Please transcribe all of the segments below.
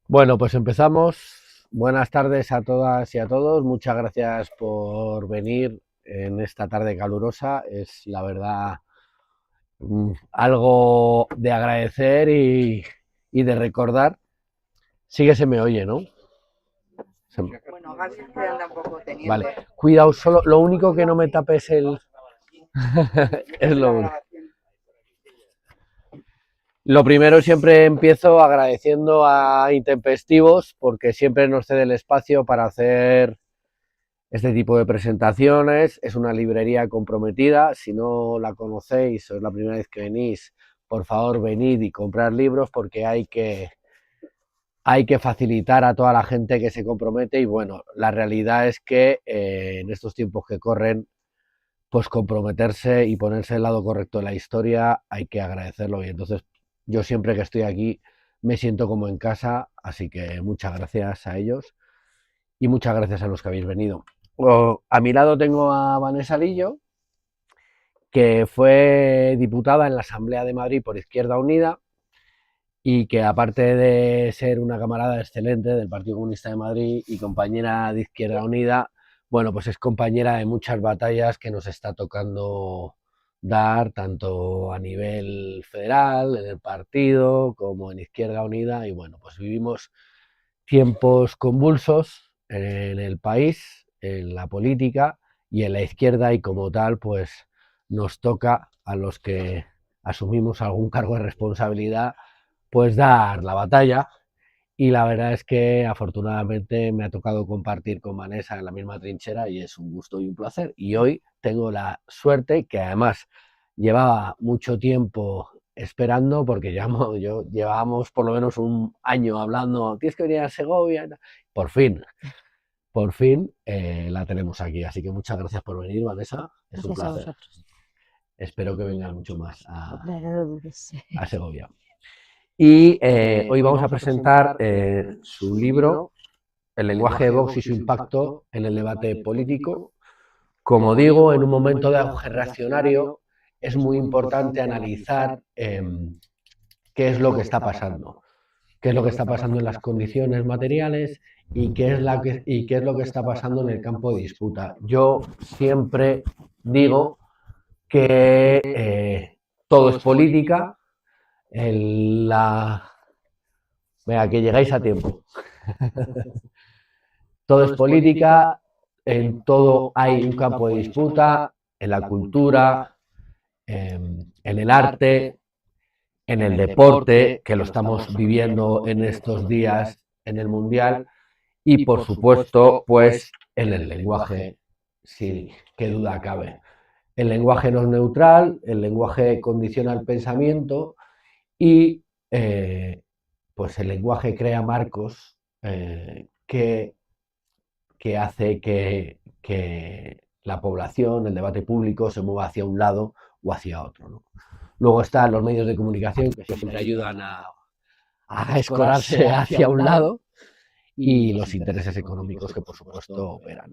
Bueno, pues empezamos. Buenas tardes a todas y a todos. Muchas gracias por venir en esta tarde calurosa. Es la verdad algo de agradecer y de recordar. Sí que se me oye, ¿no? Bueno, Gaby es que anda un poco Vale. teniente. Cuidado, solo lo único que no me tapes el... es La lo único. grabación. Lo primero, siempre empiezo agradeciendo a Intempestivos porque siempre nos cede el espacio para hacer este tipo de presentaciones. Es una librería comprometida. Si no la conocéis o es la primera vez que venís, por favor venid y comprar libros porque hay que facilitar a toda la gente que se compromete. Y bueno, la realidad es que en estos tiempos que corren, pues comprometerse y ponerse al lado correcto de la historia hay que agradecerlo. Y entonces yo siempre que estoy aquí me siento como en casa, así que muchas gracias a ellos y muchas gracias a los que habéis venido. A mi lado tengo a Vanessa Lillo, que fue diputada en la Asamblea de Madrid por Izquierda Unida y que aparte de ser una camarada excelente del Partido Comunista de Madrid y compañera de Izquierda Unida, bueno, pues es compañera de muchas batallas que nos está tocando dar, tanto a nivel federal, en el partido, como en Izquierda Unida, y bueno, pues vivimos tiempos convulsos en el país, en la política y en la izquierda, y como tal, pues nos toca a los que asumimos algún cargo de responsabilidad, pues dar la batalla. Y la verdad es que afortunadamente me ha tocado compartir con Vanessa en la misma trinchera y es un gusto y un placer. Y hoy tengo la suerte que además llevaba mucho tiempo esperando porque llevábamos por lo menos un año hablando, tienes que venir a Segovia. Por fin, la tenemos aquí. Así que muchas gracias por venir, Vanessa. Es un Gracias a placer. vosotros. Espero que vengas mucho más Hombre, no lo dudes. a Segovia. Y hoy vamos a presentar su libro, El lenguaje de Vox y su impacto en el debate político. Como digo, en un momento de auge reaccionario es muy importante analizar qué es lo que está pasando, qué es lo que está pasando en las condiciones materiales y qué es lo que está pasando en el campo de disputa. Yo siempre digo que todo es política, la... Venga, que llegáis a tiempo. Todo es política, en todo hay un campo de disputa, en la cultura, en el arte, en el deporte, que lo estamos viviendo en estos días en el Mundial, y por supuesto, pues en el lenguaje, sí, qué duda cabe. El lenguaje no es neutral, el lenguaje condiciona el pensamiento y pues el lenguaje crea marcos que hace que la población, el debate público, se mueva hacia un lado o hacia otro, ¿no? Luego están los medios de comunicación que siempre ayudan a escorarse hacia un lado y los intereses económicos que por supuesto operan.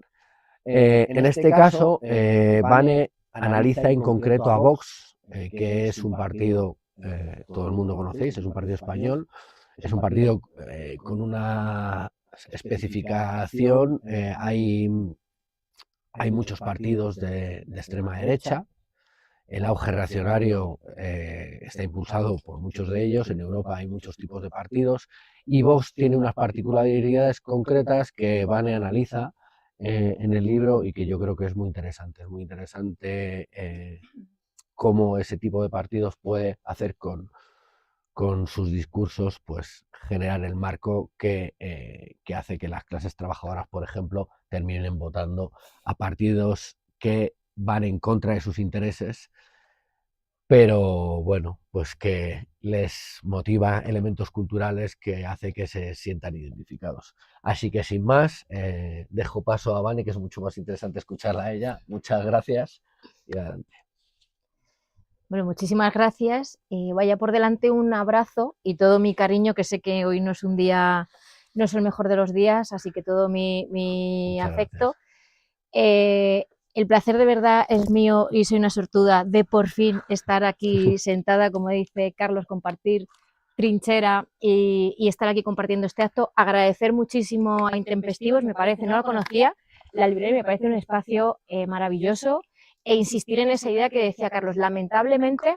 En este caso, Vane analiza en concreto a Vox, que es un partido, todo el mundo conocéis, es un partido español, es un partido con una especificación. Hay muchos partidos de extrema derecha. El auge reaccionario está impulsado por muchos de ellos. En Europa hay muchos tipos de partidos y Vox tiene unas particularidades concretas que Vane analiza en el libro y que yo creo que es muy interesante. Es muy interesante cómo ese tipo de partidos puede hacer con sus discursos, pues generar el marco que hace que las clases trabajadoras, por ejemplo, terminen votando a partidos que van en contra de sus intereses, pero bueno, pues que les motiva elementos culturales que hace que se sientan identificados. Así que sin más, dejo paso a Vane, que es mucho más interesante escucharla a ella. Muchas gracias y adelante. Bueno, muchísimas gracias. Vaya por delante un abrazo y todo mi cariño, que sé que hoy no es un día, no es el mejor de los días, así que todo mi Muchas afecto. gracias. El placer de verdad es mío y soy una sortuda de por fin estar aquí sentada, como dice Carlos, compartir trinchera y estar aquí compartiendo este acto. Agradecer muchísimo a Intempestivos, me parece, no la conocía, la librería me parece un espacio maravilloso, e insistir en esa idea que decía Carlos, lamentablemente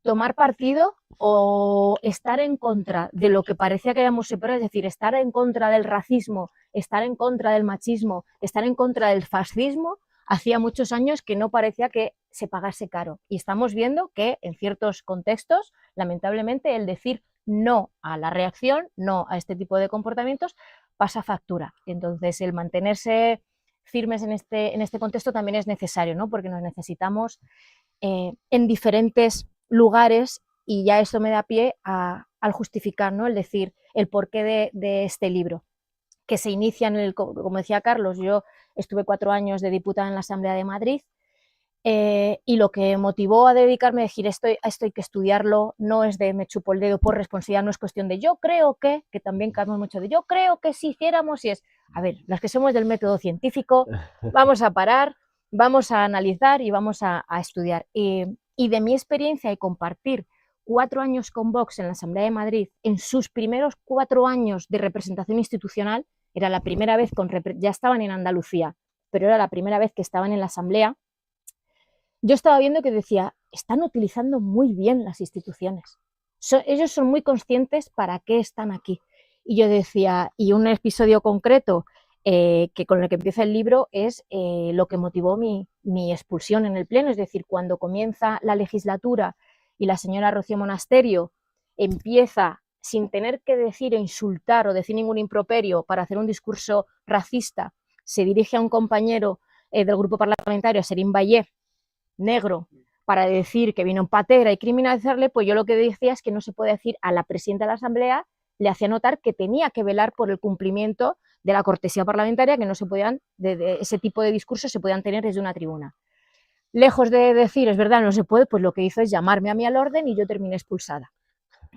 tomar partido o estar en contra de lo que parecía que éramos separados, es decir, estar en contra del racismo, estar en contra del machismo, estar en contra del fascismo, hacía muchos años que no parecía que se pagase caro. Y estamos viendo que en ciertos contextos, lamentablemente, el decir no a la reacción, no a este tipo de comportamientos, pasa factura. Entonces, el mantenerse firmes en este contexto también es necesario, ¿no? Porque nos necesitamos en diferentes lugares, y ya eso me da pie al justificar, ¿no? El decir el porqué de este libro, que se inicia como decía Carlos, yo estuve 4 años de diputada en la Asamblea de Madrid, y lo que motivó a dedicarme a decir esto hay que estudiarlo, no es de me chupo el dedo por responsabilidad, no es cuestión de yo creo que también caemos mucho de yo creo que si hiciéramos, y es, a ver, las que somos del método científico, vamos a parar, vamos a analizar y vamos a estudiar. Y de mi experiencia y compartir 4 años con Vox en la Asamblea de Madrid, en sus primeros 4 años de representación institucional, era la primera vez, ya estaban en Andalucía, pero era la primera vez que estaban en la Asamblea, yo estaba viendo que decía, están utilizando muy bien las instituciones. Ellos son muy conscientes para qué están aquí. Y yo decía, y un episodio concreto que con el que empieza el libro es lo que motivó mi expulsión en el Pleno, es decir, cuando comienza la legislatura y la señora Rocío Monasterio empieza, sin tener que decir o insultar o decir ningún improperio para hacer un discurso racista, se dirige a un compañero del grupo parlamentario, a Serín Vallé, negro, para decir que vino en patera y criminalizarle, pues yo lo que decía es que no se puede decir a la presidenta de la Asamblea, le hacía notar que tenía que velar por el cumplimiento de la cortesía parlamentaria, que no se podían, de ese tipo de discursos se podían tener desde una tribuna. Lejos de decir, es verdad, no se puede, pues lo que hizo es llamarme a mí al orden y yo terminé expulsada.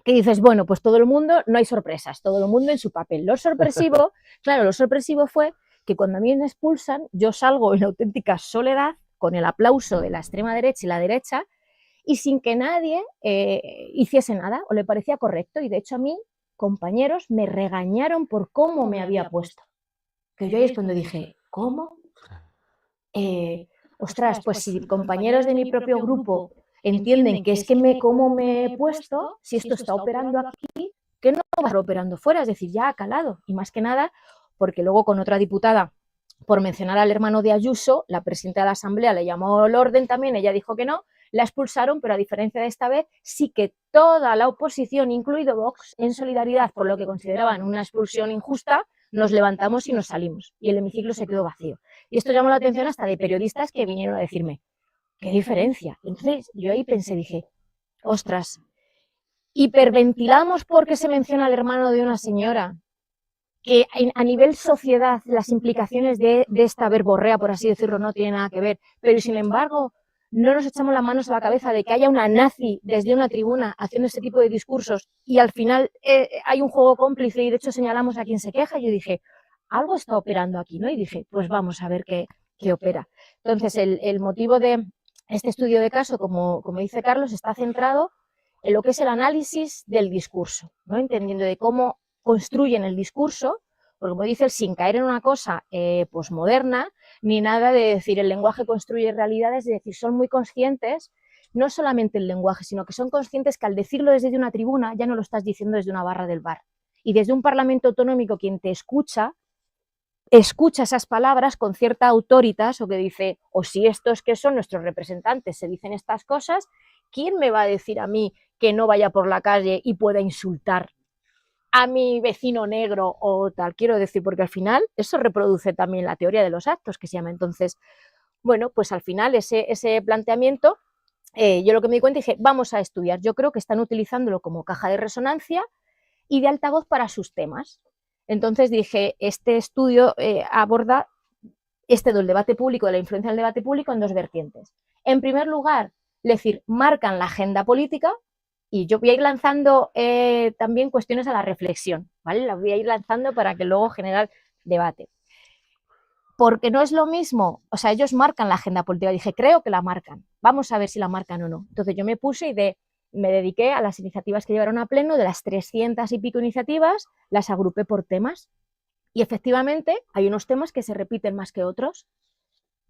Que dices, bueno, pues todo el mundo, no hay sorpresas, todo el mundo en su papel. Lo sorpresivo, claro, lo sorpresivo fue que cuando a mí me expulsan, yo salgo en auténtica soledad, con el aplauso de la extrema derecha y la derecha, y sin que nadie hiciese nada o le parecía correcto. Y de hecho a mí, compañeros, me regañaron por cómo me había puesto. Que yo ahí es cuando dije, ¿cómo? Ostras, pues si compañeros de mi propio grupo entienden que es que cómo me he puesto, si esto está operando aquí, ¿qué no va a estar operando fuera? Es decir, ya ha calado. Y más que nada, porque luego con otra diputada, por mencionar al hermano de Ayuso, la presidenta de la Asamblea le llamó al orden también, ella dijo que no, la expulsaron, pero a diferencia de esta vez, sí que toda la oposición, incluido Vox, en solidaridad por lo que consideraban una expulsión injusta, nos levantamos y nos salimos. Y el hemiciclo se quedó vacío. Y esto llamó la atención hasta de periodistas que vinieron a decirme, ¿qué diferencia? Entonces yo ahí pensé, dije, ostras, hiperventilamos porque se menciona al hermano de una señora, que a nivel sociedad las implicaciones de esta verborrea, por así decirlo, no tienen nada que ver, pero sin embargo no nos echamos las manos a la cabeza de que haya una nazi desde una tribuna haciendo este tipo de discursos y al final hay un juego cómplice y de hecho señalamos a quien se queja. Yo dije, algo está operando aquí, ¿no? Y dije, pues vamos a ver qué opera. Entonces el motivo de este estudio de caso, como dice Carlos, está centrado en lo que es el análisis del discurso, ¿no? Entendiendo de cómo construyen el discurso, porque como dice, sin caer en una cosa posmoderna, ni nada de decir el lenguaje construye realidades, es decir, son muy conscientes, no solamente el lenguaje, sino que son conscientes que al decirlo desde una tribuna ya no lo estás diciendo desde una barra del bar. Y desde un parlamento autonómico quien te escucha esas palabras con cierta autoritas o que dice, o si estos que son nuestros representantes se dicen estas cosas, ¿quién me va a decir a mí que no vaya por la calle y pueda insultar a mi vecino negro o tal? Quiero decir, porque al final eso reproduce también la teoría de los actos que se llama. Entonces, bueno, pues al final ese planteamiento, yo lo que me di cuenta dije, vamos a estudiar. Yo creo que están utilizándolo como caja de resonancia y de altavoz para sus temas. Entonces dije, este estudio aborda del debate público, de la influencia del debate público en dos vertientes. En primer lugar, es decir, marcan la agenda política. Y yo voy a ir lanzando también cuestiones a la reflexión, ¿vale? Las voy a ir lanzando para que luego generar debate. Porque no es lo mismo, o sea, ellos marcan la agenda política. Dije, creo que la marcan. Vamos a ver si la marcan o no. Entonces yo me puse y me dediqué a las iniciativas que llevaron a pleno. De las 300 y pico iniciativas, las agrupé por temas. Y efectivamente hay unos temas que se repiten más que otros.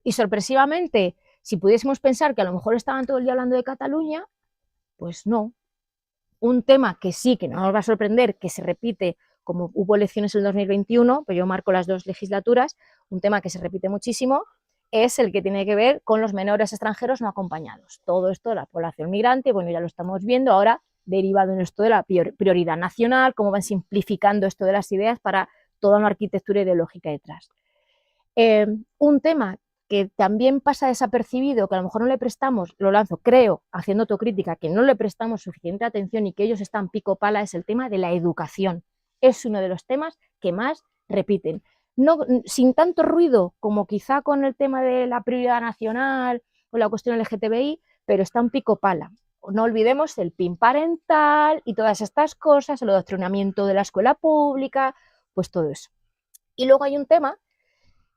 Y sorpresivamente, si pudiésemos pensar que a lo mejor estaban todo el día hablando de Cataluña, pues no. Un tema que sí, que no nos va a sorprender, que se repite, como hubo elecciones en el 2021, pero yo marco las 2 legislaturas, un tema que se repite muchísimo, es el que tiene que ver con los menores extranjeros no acompañados. Todo esto de la población migrante, bueno, ya lo estamos viendo ahora, derivado en esto de la prioridad nacional, cómo van simplificando esto de las ideas para toda una arquitectura ideológica detrás. Un tema que también pasa desapercibido, que a lo mejor no le prestamos, lo lanzo, creo, haciendo autocrítica, que no le prestamos suficiente atención y que ellos están pico pala, es el tema de la educación. Es uno de los temas que más repiten. No, sin tanto ruido como quizá con el tema de la prioridad nacional o la cuestión LGTBI, pero está un pico pala. No olvidemos el PIN parental y todas estas cosas, el adoctrinamiento de la escuela pública, pues todo eso. Y luego hay un tema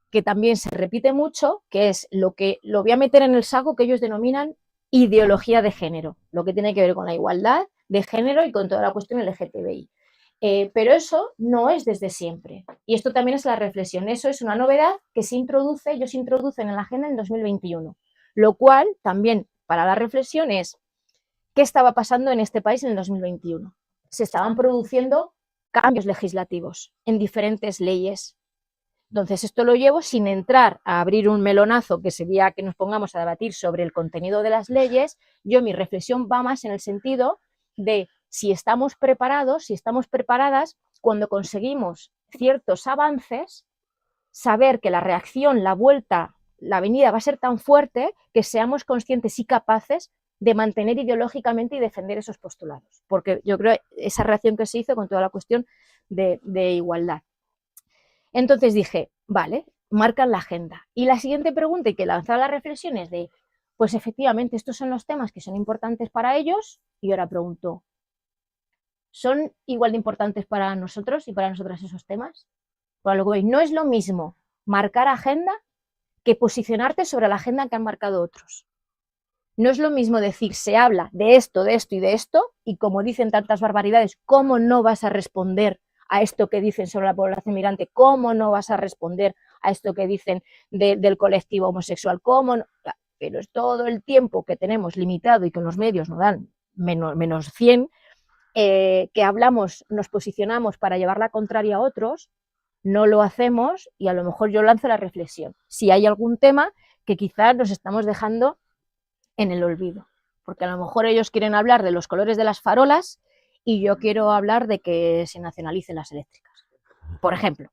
que también se repite mucho, que es lo voy a meter en el saco que ellos denominan ideología de género, lo que tiene que ver con la igualdad de género y con toda la cuestión LGTBI. Pero eso no es desde siempre. Y esto también es la reflexión. Eso es una novedad que ellos introducen en la agenda en 2021. Lo cual también para la reflexión es qué estaba pasando en este país en el 2021. Se estaban produciendo cambios legislativos en diferentes leyes. Entonces, esto lo llevo sin entrar a abrir un melonazo que sería que nos pongamos a debatir sobre el contenido de las leyes. Mi reflexión va más en el sentido de si estamos preparados, si estamos preparadas, cuando conseguimos ciertos avances, saber que la reacción, la vuelta, la venida va a ser tan fuerte que seamos conscientes y capaces de mantener ideológicamente y defender esos postulados. Porque yo creo esa reacción que se hizo con toda la cuestión de igualdad. Entonces dije, vale, marcan la agenda. Y la siguiente pregunta y que lanzaba la reflexión es de, pues efectivamente, estos son los temas que son importantes para ellos. Y ahora pregunto, ¿son igual de importantes para nosotros y para nosotras esos temas? Por lo que veis, no es lo mismo marcar agenda que posicionarte sobre la agenda que han marcado otros. No es lo mismo decir, se habla de esto y de esto, y como dicen tantas barbaridades, ¿cómo no vas a responder a esto que dicen sobre la población migrante? ¿Cómo no vas a responder a esto que dicen del colectivo homosexual? ¿Cómo no? Pero es todo el tiempo que tenemos limitado y que los medios nos dan menos 100, que hablamos, nos posicionamos para llevar la contraria a otros, no lo hacemos y a lo mejor yo lanzo la reflexión. Si hay algún tema que quizás nos estamos dejando en el olvido, porque a lo mejor ellos quieren hablar de los colores de las farolas y yo quiero hablar de que se nacionalicen las eléctricas, por ejemplo.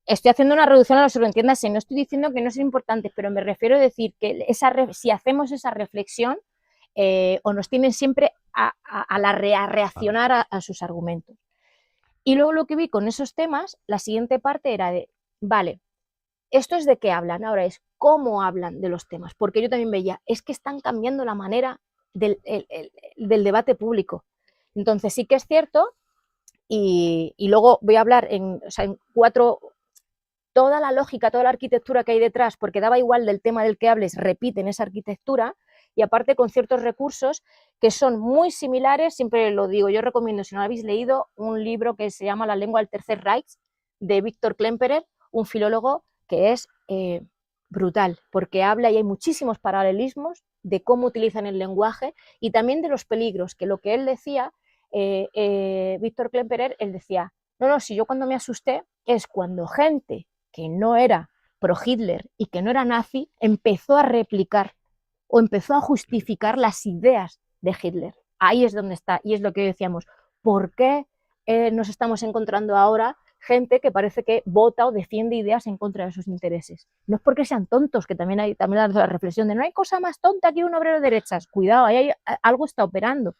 Estoy haciendo una reducción a los sobreentiendas y no estoy diciendo que no sean importantes, pero me refiero a decir que si hacemos esa reflexión o nos tienen siempre a reaccionar a sus argumentos. Y luego lo que vi con esos temas, la siguiente parte era de, vale, esto es de qué hablan, ahora es cómo hablan de los temas, porque yo también veía, es que están cambiando la manera del debate público. Entonces sí que es cierto, y luego voy a hablar en 4, toda la lógica, toda la arquitectura que hay detrás, porque daba igual del tema del que hables, repiten esa arquitectura, y aparte con ciertos recursos que son muy similares, siempre lo digo, yo recomiendo, si no lo habéis leído, un libro que se llama La lengua del tercer Reich, de Víctor Klemperer, un filólogo que es brutal, porque habla y hay muchísimos paralelismos de cómo utilizan el lenguaje y también de los peligros, que lo que él decía, Víctor Klemperer, él decía, no, si yo cuando me asusté es cuando gente que no era pro-Hitler y que no era nazi, empezó a replicar o empezó a justificar las ideas de Hitler. Ahí es donde está, y es lo que decíamos, ¿por qué nos estamos encontrando ahora gente que parece que vota o defiende ideas en contra de sus intereses? No es porque sean tontos, que también hay la reflexión de no hay cosa más tonta que un obrero de derechas. Cuidado, ahí algo está operando.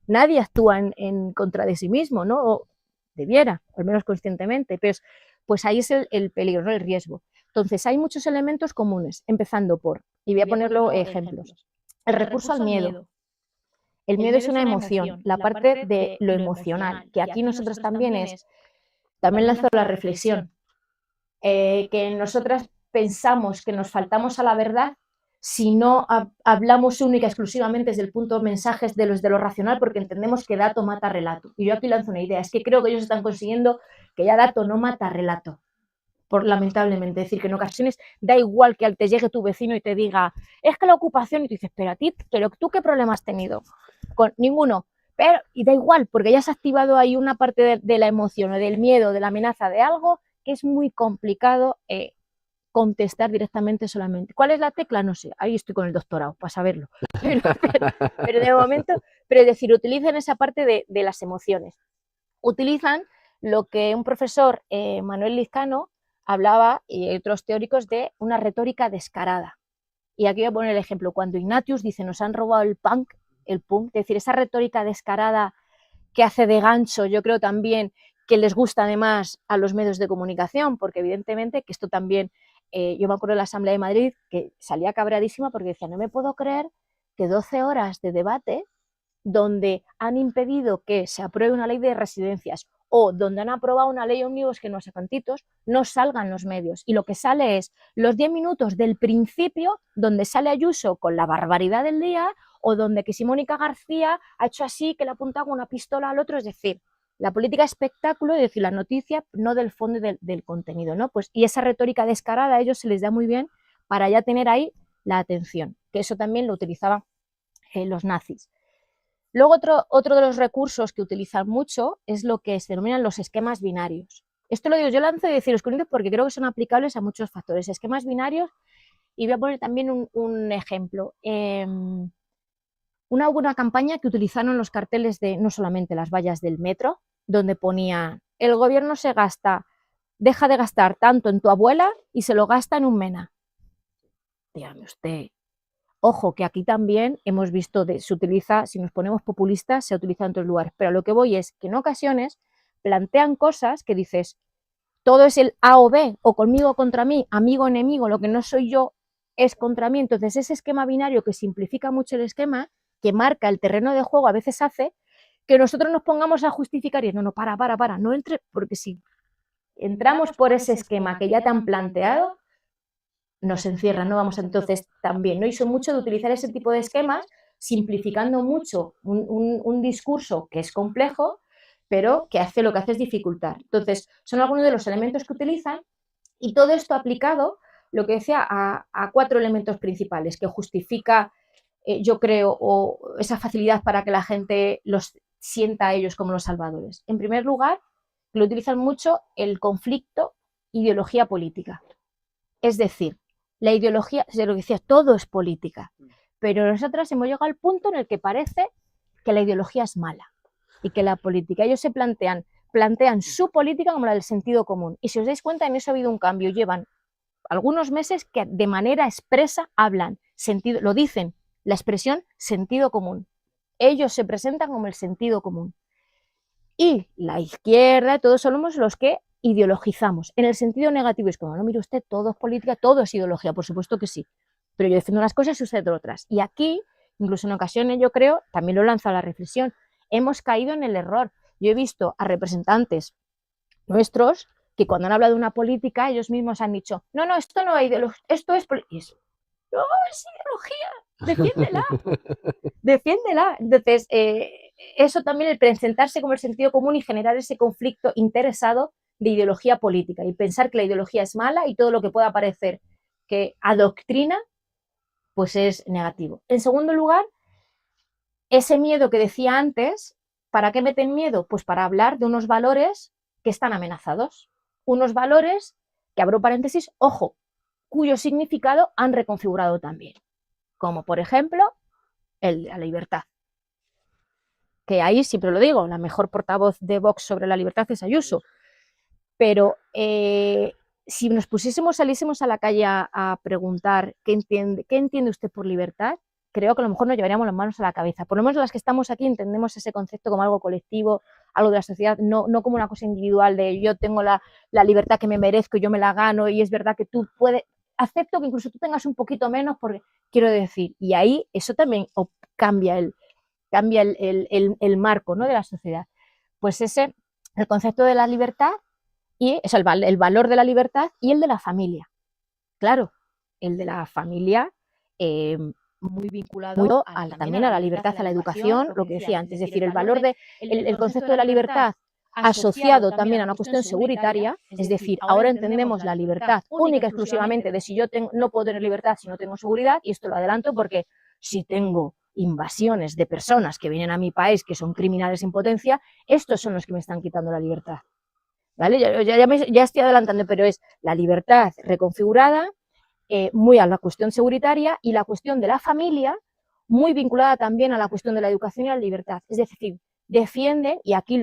Nadie actúa en contra de sí mismo, ¿no? O debiera, al menos conscientemente, pero pues ahí es el peligro, ¿no? El riesgo. Entonces, hay muchos elementos comunes, empezando por, y voy a ponerlo ejemplos, el recurso al miedo. El miedo es una emoción, la parte de lo emocional, que aquí nosotros también lanzo la reflexión, que nosotras pensamos que nos faltamos a la verdad si no hablamos única y exclusivamente desde el punto de mensajes de lo racional, porque entendemos que dato mata relato. Y yo aquí lanzo una idea, es que creo que ellos están consiguiendo que ya dato no mata relato, lamentablemente. Es decir, que en ocasiones da igual que te llegue tu vecino y te diga, es que la ocupación, y tú dices, pero ¿tú qué problema has tenido? Con ninguno. Pero, y da igual, porque ya se ha activado ahí una parte de la emoción o del miedo, de la amenaza de algo que es muy complicado contestar directamente solamente. ¿Cuál es la tecla? No sé, ahí estoy con el doctorado para saberlo. Pero de momento, pero es decir, utilizan esa parte de las emociones. Utilizan lo que un profesor, Manuel Lizcano, hablaba, y otros teóricos, de una retórica descarada. Y aquí voy a poner el ejemplo, cuando Ignatius dice, nos han robado el punk, es decir, esa retórica descarada que hace de gancho, yo creo también que les gusta además a los medios de comunicación, porque evidentemente que esto también, yo me acuerdo de la Asamblea de Madrid, que salía cabreadísima porque decía, no me puedo creer que 12 horas de debate donde han impedido que se apruebe una ley de residencias o donde han aprobado una ley ómnibus que no sé cuántitos, no salgan los medios. Y lo que sale es los 10 minutos del principio, donde sale Ayuso con la barbaridad del día, o donde que si Mónica García ha hecho así, que le apunta con una pistola al otro. Es decir, la política espectáculo, es decir, la noticia, no del fondo y del contenido, ¿no? Pues, y esa retórica descarada a ellos se les da muy bien para ya tener ahí la atención, que eso también lo utilizaban los nazis. Luego otro de los recursos que utilizan mucho es lo que se denominan los esquemas binarios. Esto lo digo, yo lanzo de deciros porque creo que son aplicables a muchos factores. Esquemas binarios, y voy a poner también un ejemplo. Una buena campaña que utilizaron los carteles de, no solamente las vallas del metro, donde ponía, el gobierno deja de gastar tanto en tu abuela y se lo gasta en un MENA. Dígame usted. Ojo, que aquí también hemos visto, se utiliza, si nos ponemos populistas, se utiliza en otros lugares, pero a lo que voy es que en ocasiones plantean cosas que dices, todo es el A o B, o conmigo o contra mí, amigo o enemigo, lo que no soy yo es contra mí. Entonces ese esquema binario que simplifica mucho el esquema, que marca el terreno de juego, a veces hace que nosotros nos pongamos a justificar y no, para, no entre, porque si entramos por ese esquema que ya te han planteado, nos encierran, ¿no? Vamos, entonces también, ¿no? Y son mucho de utilizar ese tipo de esquemas, simplificando mucho un discurso que es complejo, pero que hace lo que hace es dificultar. Entonces, son algunos de los elementos que utilizan, y todo esto aplicado, lo que decía, a 4 elementos principales, que justifica, yo creo, o esa facilidad para que la gente los sienta a ellos como los salvadores. En primer lugar, lo utilizan mucho el conflicto ideología política. Es decir, la ideología, se lo decía, todo es política, pero nosotros hemos llegado al punto en el que parece que la ideología es mala y que la política, ellos se plantean su política como la del sentido común, y si os dais cuenta en eso ha habido un cambio, llevan algunos meses que de manera expresa hablan, lo dicen, la expresión sentido común, ellos se presentan como el sentido común, y la izquierda, todos somos los que ideologizamos, en el sentido negativo, es como, no, mire usted, todo es política, todo es ideología, por supuesto que sí, pero yo defiendo unas cosas y usted otras, y aquí, incluso en ocasiones, yo creo, también lo lanzo a la reflexión, hemos caído en el error. Yo he visto a representantes nuestros que cuando han hablado de una política, ellos mismos han dicho, no, esto no es ideología, esto es política. No, es ideología, defiéndela. Entonces, eso también, el presentarse como el sentido común y generar ese conflicto interesado de ideología política y pensar que la ideología es mala y todo lo que pueda parecer que adoctrina, pues es negativo. En segundo lugar, ese miedo que decía antes, ¿para qué meten miedo? Pues para hablar de unos valores que están amenazados, unos valores que, abro paréntesis, ojo, cuyo significado han reconfigurado también, como por ejemplo el de la libertad. Que ahí siempre lo digo, la mejor portavoz de Vox sobre la libertad es Ayuso, pero si nos saliésemos a la calle a preguntar ¿qué entiende usted por libertad? Creo que a lo mejor nos llevaríamos las manos a la cabeza. Por lo menos las que estamos aquí entendemos ese concepto como algo colectivo, algo de la sociedad, no como una cosa individual de yo tengo la libertad que me merezco y yo me la gano, y es verdad que tú puedes, acepto que incluso tú tengas un poquito menos, porque quiero decir, y ahí eso también cambia el marco, ¿no?, de la sociedad. Pues el concepto de la libertad, y eso, el valor de la libertad y el de la familia. Claro, el de la familia muy vinculado también a la libertad, a la educación, lo que decía antes, es decir, el valor el concepto de la libertad asociado también a una cuestión seguritaria, es decir, ahora entendemos la libertad única y exclusivamente de si yo no puedo tener libertad si no tengo seguridad, y esto lo adelanto porque si tengo invasiones de personas que vienen a mi país que son criminales en potencia, estos son los que me están quitando la libertad. ¿Vale? Ya estoy adelantando, pero es la libertad reconfigurada, muy a la cuestión seguritaria, y la cuestión de la familia muy vinculada también a la cuestión de la educación y la libertad. Es decir, defiende, y aquí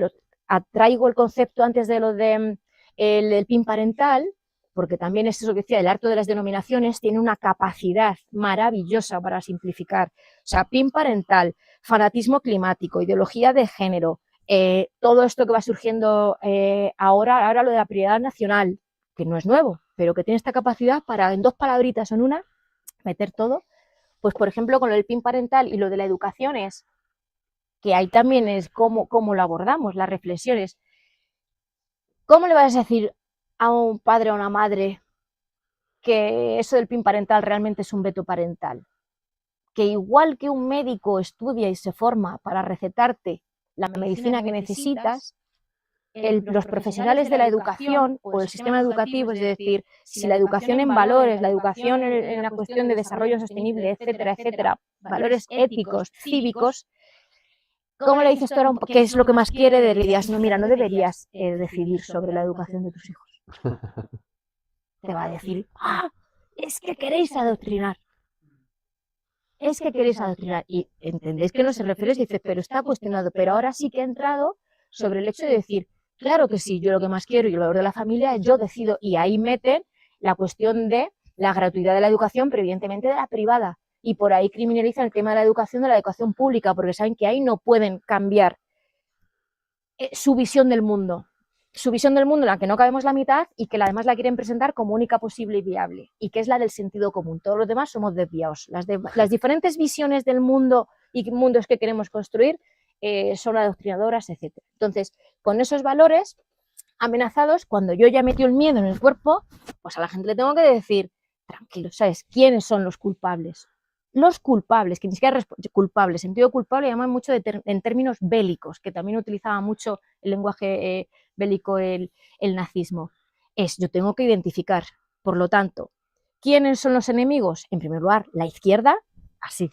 traigo el concepto antes de lo de el PIN parental, porque también es eso que decía, el arte de las denominaciones tiene una capacidad maravillosa para simplificar. O sea, PIN parental, fanatismo climático, ideología de género, todo esto que va surgiendo ahora lo de la prioridad nacional, que no es nuevo, pero que tiene esta capacidad para en 2 palabritas o en una meter todo. Pues por ejemplo con lo del PIN parental y lo de la educación es que ahí también es cómo lo abordamos, las reflexiones. ¿Cómo le vas a decir a un padre o a una madre que eso del PIN parental realmente es un veto parental? Que igual que un médico estudia y se forma para recetarte la medicina que necesitas, los profesionales de la educación o el sistema educativo, es decir, si la educación en valores, la educación en la cuestión de desarrollo sostenible, etcétera, etcétera, valores éticos, cívicos, ¿cómo le dices tú ahora qué es lo que más quiere? Le dirías, no, mira, no deberías decidir sobre la educación de tus hijos. Te va a decir, es que queréis adoctrinar. Es que queréis adoctrinar. Y entendéis que no se refiere, dices, pero está cuestionado. Pero ahora sí que ha entrado sobre el hecho de decir, claro que sí, yo lo que más quiero y el valor de la familia, yo decido. Y ahí meten la cuestión de la gratuidad de la educación, pero evidentemente de la privada. Y por ahí criminalizan el tema de la educación pública, porque saben que ahí no pueden cambiar su visión del mundo. Su visión del mundo en la que no cabemos la mitad y que además la quieren presentar como única posible y viable, y que es la del sentido común. Todos los demás somos desviados. Las diferentes visiones del mundo y mundos que queremos construir son adoctrinadoras, etc. Entonces, con esos valores amenazados, cuando yo ya metí el miedo en el cuerpo, pues a la gente le tengo que decir, tranquilo, ¿sabes? ¿Quiénes son los culpables? Los culpables, que ni siquiera culpables, sentido culpable llaman mucho en términos bélicos, que también utilizaba mucho el lenguaje bélico el nazismo. Yo tengo que identificar, por lo tanto, ¿quiénes son los enemigos? En primer lugar, la izquierda, así,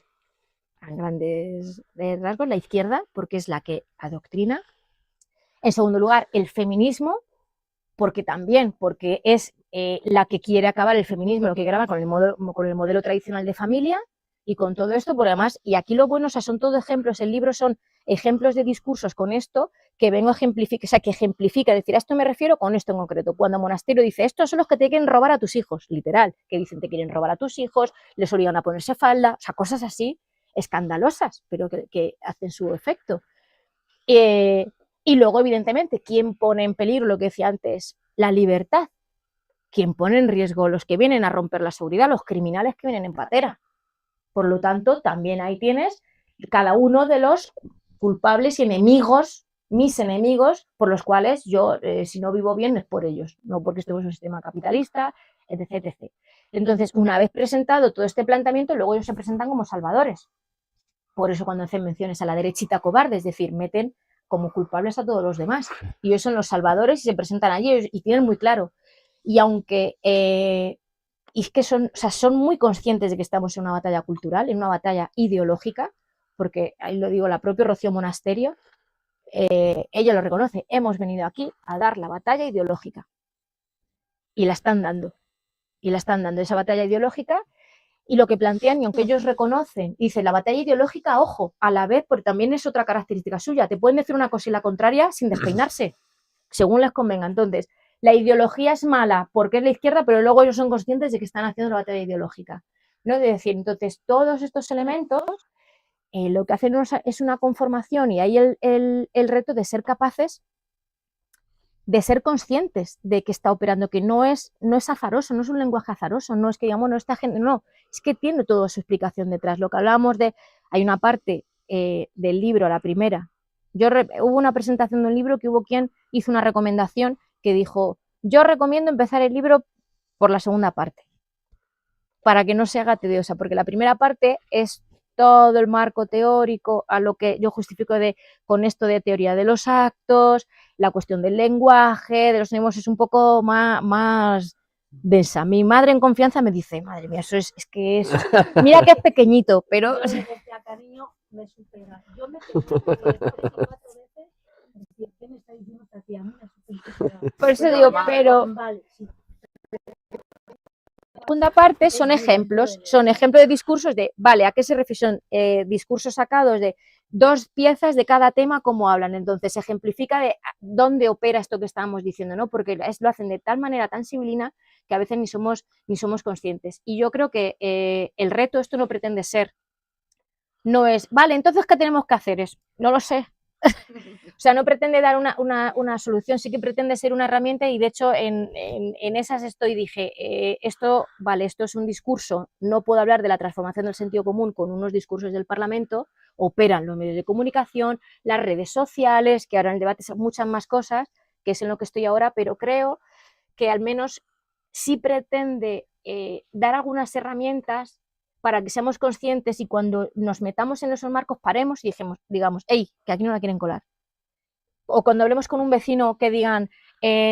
a grandes rasgos, la izquierda, porque es la que adoctrina. En segundo lugar, el feminismo, porque es la que quiere acabar el feminismo, lo que quiere acabar con el modelo tradicional de familia. Y con todo esto, por además, y aquí lo bueno, o sea, son todos ejemplos, el libro son ejemplos de discursos con esto que vengo a ejemplificar, o sea, que ejemplifica, es decir, a esto me refiero con esto en concreto. Cuando Monasterio dice, estos son los que te quieren robar a tus hijos, literal, que dicen te quieren robar a tus hijos, les obligan a ponerse falda, o sea, cosas así, escandalosas, pero que hacen su efecto. Y luego, evidentemente, ¿quién pone en peligro lo que decía antes? La libertad. ¿Quién pone en riesgo? Los que vienen a romper la seguridad, los criminales que vienen en patera. Por lo tanto, también ahí tienes cada uno de los culpables y enemigos, mis enemigos, por los cuales yo, si no vivo bien, es por ellos, no porque estemos en un sistema capitalista, etc, etc. Entonces, una vez presentado todo este planteamiento, luego ellos se presentan como salvadores. Por eso cuando hacen menciones a la derechita cobarde, es decir, meten como culpables a todos los demás. Y ellos son los salvadores y se presentan allí y tienen muy claro. Y aunque... y es que son muy conscientes de que estamos en una batalla cultural, en una batalla ideológica, porque ahí lo digo, la propia Rocío Monasterio, ella lo reconoce, hemos venido aquí a dar la batalla ideológica. Y la están dando. Esa batalla ideológica, y lo que plantean, y aunque ellos reconocen, dicen, la batalla ideológica, ojo, a la vez, porque también es otra característica suya, te pueden decir una cosa y la contraria sin despeinarse, según les convenga. Entonces, la ideología es mala porque es la izquierda, pero luego ellos son conscientes de que están haciendo la batalla ideológica, ¿no? Es decir, entonces, todos estos elementos lo que hacen es una conformación, y ahí el reto de ser capaces de ser conscientes de que está operando, que no es azaroso, no es un lenguaje azaroso, no es que digamos, no, esta gente, no, es que tiene toda su explicación detrás. Lo que hablábamos hay una parte del libro, la primera, hubo una presentación de un libro que hubo quien hizo una recomendación que dijo, yo recomiendo empezar el libro por la segunda parte. para que no se haga tediosa, porque la primera parte es todo el marco teórico a lo que yo justifico con esto de teoría de los actos, la cuestión del lenguaje, de los mnemos, es un poco más densa. Mi madre en confianza me dice, madre mía, eso es que es, mira que es pequeñito, pero... cariño, me supera. Yo me tenía que leer 3 o 4 veces, decir, ¿qué me está diciendo esta tía? Mira, por eso digo, pero... Vale, sí. La segunda parte son ejemplos de discursos de, vale, ¿a qué se refiere? Son discursos sacados de 2 piezas de cada tema, cómo hablan, entonces se ejemplifica de dónde opera esto que estábamos diciendo, ¿no? Porque lo hacen de tal manera tan sibilina que a veces ni somos conscientes. Y yo creo que el reto, esto no pretende ser, no es, vale, entonces ¿qué tenemos que hacer? No lo sé. O sea, no pretende dar una solución, sí que pretende ser una herramienta y de hecho en esas dije, esto es un discurso, no puedo hablar de la transformación del sentido común con unos discursos del Parlamento, operan los medios de comunicación, las redes sociales, que ahora en el debate son muchas más cosas, que es en lo que estoy ahora, pero creo que al menos sí pretende dar algunas herramientas para que seamos conscientes y cuando nos metamos en esos marcos paremos y digamos, hey, que aquí no la quieren colar. O cuando hablemos con un vecino que digan,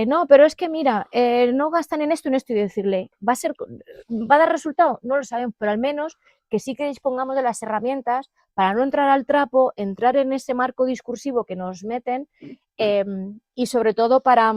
no, pero es que mira, no gastan en esto y decirle, ¿va a dar resultado? No lo sabemos, pero al menos que sí que dispongamos de las herramientas para no entrar al trapo, entrar en ese marco discursivo que nos meten y sobre todo para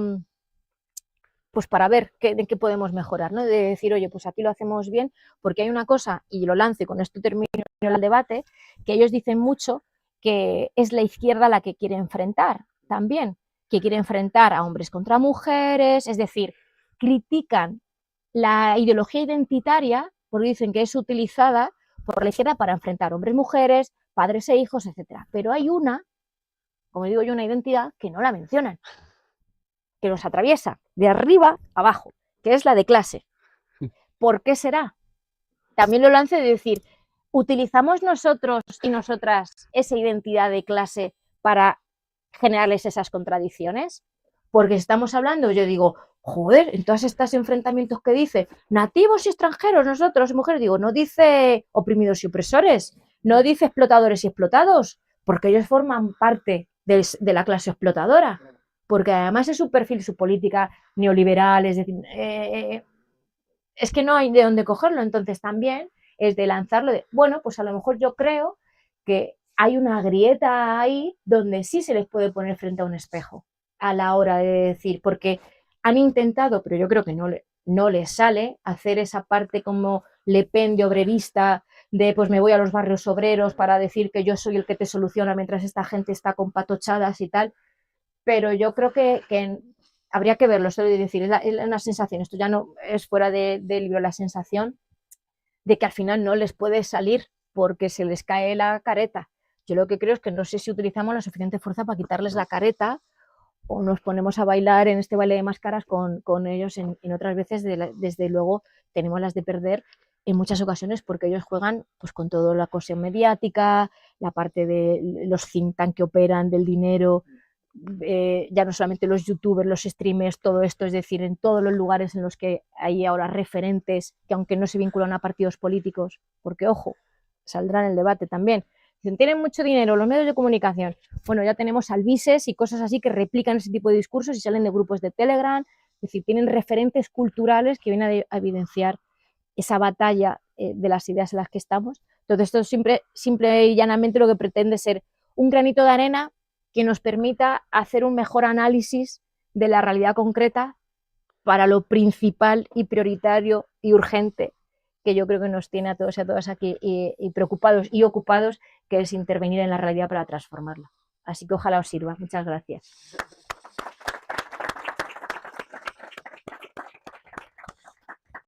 ver de qué podemos mejorar, ¿no? De decir, oye, pues aquí lo hacemos bien, porque hay una cosa, y lo lanzo y con esto termino el debate, que ellos dicen mucho que es la izquierda la que quiere enfrentar también, que quiere enfrentar a hombres contra mujeres, es decir, critican la ideología identitaria porque dicen que es utilizada por la izquierda para enfrentar hombres, mujeres, padres e hijos, etcétera. Pero hay una, como digo yo, una identidad que no la mencionan, que nos atraviesa de arriba a abajo, que es la de clase. ¿Por qué será? También lo lance de decir, ¿utilizamos nosotros y nosotras esa identidad de clase para generarles esas contradicciones? Porque estamos hablando, yo digo, joder, en todos estos enfrentamientos que dice nativos y extranjeros, nosotros, mujeres, digo, no dice oprimidos y opresores, no dice explotadores y explotados, porque ellos forman parte de la clase explotadora, porque además es su perfil, su política neoliberal, es decir, es que no hay de dónde cogerlo, entonces también es de lanzarlo de, bueno, pues a lo mejor yo creo que hay una grieta ahí donde sí se les puede poner frente a un espejo a la hora de decir, porque han intentado, pero yo creo que no les sale hacer esa parte como Le Pen de obrerista, de pues me voy a los barrios obreros para decir que yo soy el que te soluciona mientras esta gente está con patochadas y tal, pero yo creo que habría que verlo, esto de decir, es una sensación, esto ya no es fuera del libro, la sensación de que al final no les puede salir porque se les cae la careta. Yo lo que creo es que no sé si utilizamos la suficiente fuerza para quitarles la careta o nos ponemos a bailar en este baile de máscaras con ellos en otras veces, desde luego tenemos las de perder en muchas ocasiones porque ellos juegan pues con toda la cuestión mediática, la parte de los think tank que operan, del dinero, ya no solamente los youtubers, los streamers, todo esto, es decir, en todos los lugares en los que hay ahora referentes que aunque no se vinculan a partidos políticos, porque ojo, saldrá en el debate también, dicen, tienen mucho dinero los medios de comunicación, bueno, ya tenemos albises y cosas así que replican ese tipo de discursos y salen de grupos de Telegram, es decir, tienen referentes culturales que vienen a evidenciar esa batalla de las ideas en las que estamos. Entonces esto simple y llanamente lo que pretende ser un granito de arena que nos permita hacer un mejor análisis de la realidad concreta para lo principal y prioritario y urgente que yo creo que nos tiene a todos y a todas aquí y preocupados y ocupados, que es intervenir en la realidad para transformarla. Así que ojalá os sirva. Muchas gracias.